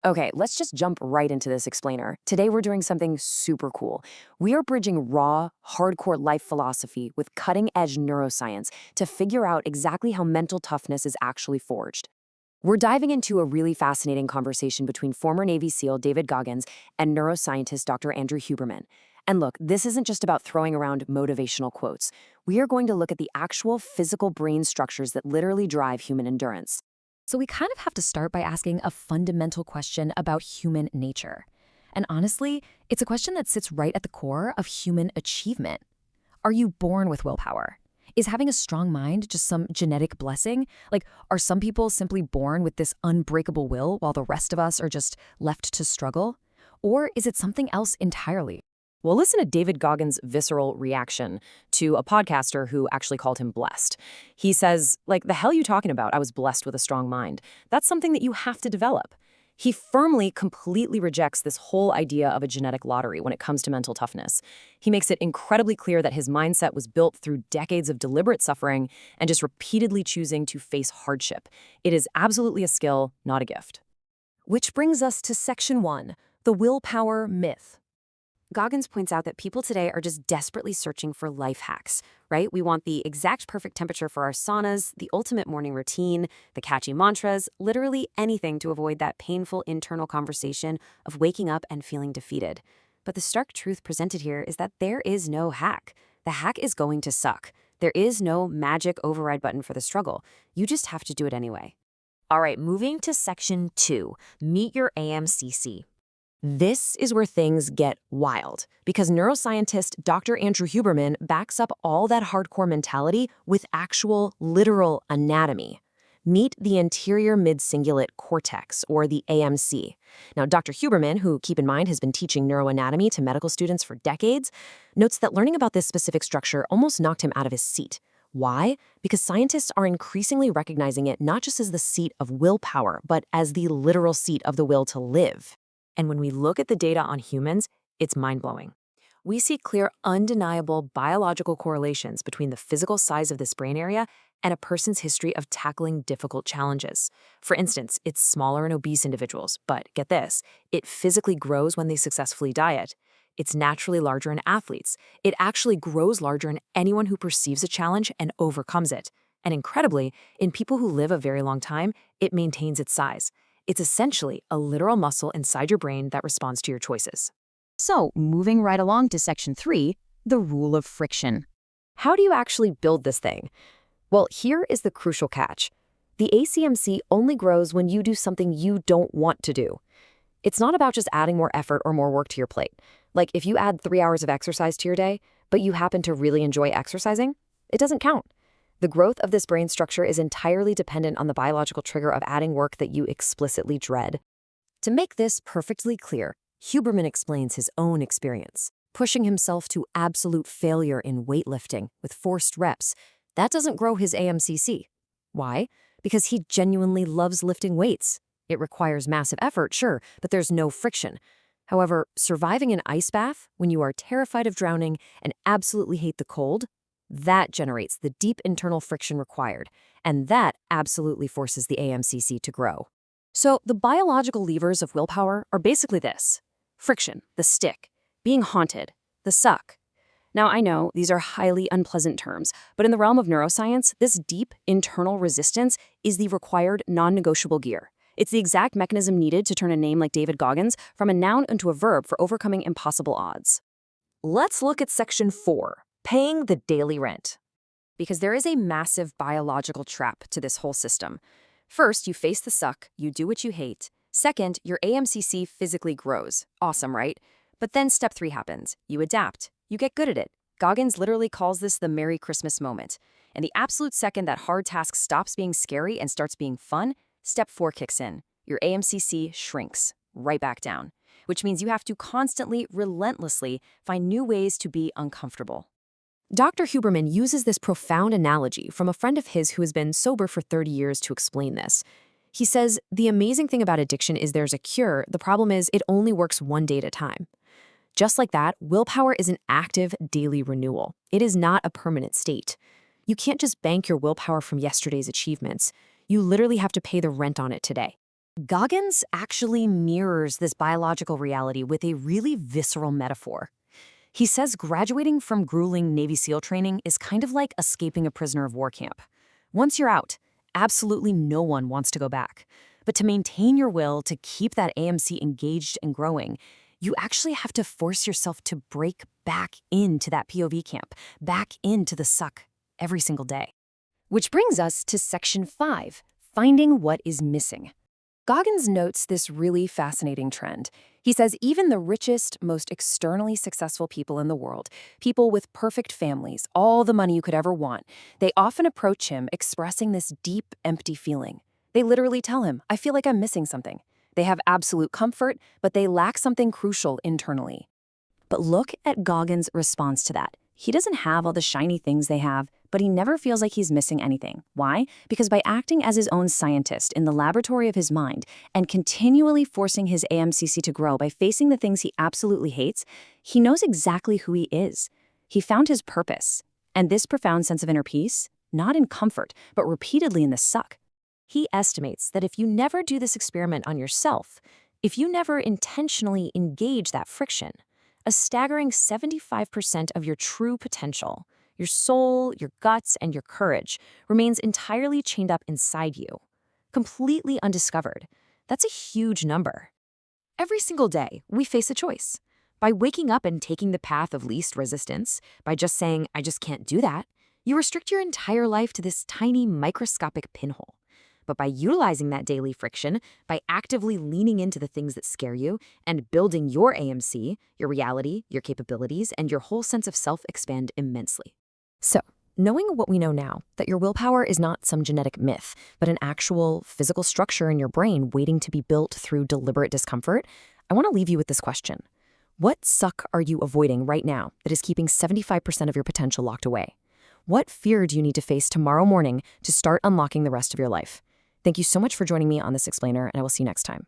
Okay, let's just jump right into this explainer. Today we're doing something super cool. We are bridging raw, hardcore life philosophy with cutting-edge neuroscience to figure out exactly how mental toughness is actually forged. We're diving into a really fascinating conversation between former Navy SEAL David Goggins and neuroscientist Dr. Andrew Huberman. And look, this isn't just about throwing around motivational quotes. We are going to look at the actual physical brain structures that literally drive human endurance. So we kind of have to start by asking a fundamental question about human nature. And honestly, it's a question that sits right at the core of human achievement. Are you born with willpower? Is having a strong mind just some genetic blessing? Like, are some people simply born with this unbreakable will while the rest of us are just left to struggle? Or is it something else entirely? Well, listen to David Goggins' visceral reaction to a podcaster who actually called him blessed. He says, like, the hell you talking about? I was blessed with a strong mind. That's something that you have to develop. He firmly, completely rejects this whole idea of a genetic lottery when it comes to mental toughness. He makes it incredibly clear that his mindset was built through decades of deliberate suffering and just repeatedly choosing to face hardship. It is absolutely a skill, not a gift. Which brings us to Section 1, the willpower myth. Goggins points out that people today are just desperately searching for life hacks, right? We want the exact perfect temperature for our saunas, the ultimate morning routine, the catchy mantras, literally anything to avoid that painful internal conversation of waking up and feeling defeated. But the stark truth presented here is that there is no hack. The hack is going to suck. There is no magic override button for the struggle. You just have to do it anyway. All right, moving to Section 2, meet your aMCC. This is where things get wild, because neuroscientist Dr. Andrew Huberman backs up all that hardcore mentality with actual, literal anatomy. Meet the anterior midcingulate cortex, or the aMC. Now, Dr. Huberman, who, keep in mind, has been teaching neuroanatomy to medical students for decades, notes that learning about this specific structure almost knocked him out of his seat. Why? Because scientists are increasingly recognizing it not just as the seat of willpower, but as the literal seat of the will to live. And when we look at the data on humans, it's mind-blowing. We see clear, undeniable biological correlations between the physical size of this brain area and a person's history of tackling difficult challenges. For instance, it's smaller in obese individuals, but get this, it physically grows when they successfully diet. It's naturally larger in athletes. It actually grows larger in anyone who perceives a challenge and overcomes it. And incredibly, in people who live a very long time, it maintains its size. It's essentially a literal muscle inside your brain that responds to your choices. So, moving right along to Section 3, the rule of friction. How do you actually build this thing? Well, here is the crucial catch. The aCMC only grows when you do something you don't want to do. It's not about just adding more effort or more work to your plate. Like, if you add 3 hours of exercise to your day, but you happen to really enjoy exercising, it doesn't count. The growth of this brain structure is entirely dependent on the biological trigger of adding work that you explicitly dread. To make this perfectly clear, Huberman explains his own experience, pushing himself to absolute failure in weightlifting with forced reps. That doesn't grow his aMCC. Why? Because he genuinely loves lifting weights. It requires massive effort, sure, but there's no friction. However, surviving an ice bath when you are terrified of drowning and absolutely hate the cold, that generates the deep internal friction required, and that absolutely forces the aMCC to grow. So the biological levers of willpower are basically this: friction, the stick; being haunted, the suck. Now, I know these are highly unpleasant terms, but in the realm of neuroscience, this deep internal resistance is the required non-negotiable gear. It's the exact mechanism needed to turn a name like David Goggins from a noun into a verb for overcoming impossible odds. Let's look at Section 4, paying the daily rent. Because there is a massive biological trap to this whole system. First, you face the suck, you do what you hate. Second, your aMCC physically grows. Awesome, right? But then step 3 happens. You adapt. You get good at it. Goggins literally calls this the Merry Christmas moment. And the absolute second that hard task stops being scary and starts being fun, step 4 kicks in. Your aMCC shrinks right back down, which means you have to constantly, relentlessly find new ways to be uncomfortable. Dr. Huberman uses this profound analogy from a friend of his who has been sober for 30 years to explain this. He says, the amazing thing about addiction is there's a cure. The problem is it only works one day at a time. Just like that, willpower is an active daily renewal. It is not a permanent state. You can't just bank your willpower from yesterday's achievements. You literally have to pay the rent on it today. Goggins actually mirrors this biological reality with a really visceral metaphor. He says graduating from grueling Navy SEAL training is kind of like escaping a prisoner of war camp. Once you're out, absolutely no one wants to go back. But to maintain your will, to keep that aMC engaged and growing, you actually have to force yourself to break back into that POV camp, back into the suck every single day. Which brings us to section 5, finding what is missing. Goggins notes this really fascinating trend. He says even the richest, most externally successful people in the world, people with perfect families, all the money you could ever want, they often approach him expressing this deep, empty feeling. They literally tell him, I feel like I'm missing something. They have absolute comfort, but they lack something crucial internally. But look at Goggins' response to that. He doesn't have all the shiny things they have, but he never feels like he's missing anything. Why? Because by acting as his own scientist in the laboratory of his mind and continually forcing his aMCC to grow by facing the things he absolutely hates, he knows exactly who he is. He found his purpose. And this profound sense of inner peace, not in comfort, but repeatedly in the suck. He estimates that if you never do this experiment on yourself, if you never intentionally engage that friction, a staggering 75% of your true potential, your soul, your guts, and your courage remains entirely chained up inside you, completely undiscovered. That's a huge number. Every single day, we face a choice. By waking up and taking the path of least resistance, by just saying, I just can't do that, you restrict your entire life to this tiny microscopic pinhole. But by utilizing that daily friction, by actively leaning into the things that scare you and building your aMC, your reality, your capabilities, and your whole sense of self expand immensely. So, knowing what we know now, that your willpower is not some genetic myth, but an actual physical structure in your brain waiting to be built through deliberate discomfort, I want to leave you with this question. What suck are you avoiding right now that is keeping 75% of your potential locked away? What fear do you need to face tomorrow morning to start unlocking the rest of your life? Thank you so much for joining me on this explainer, and I will see you next time.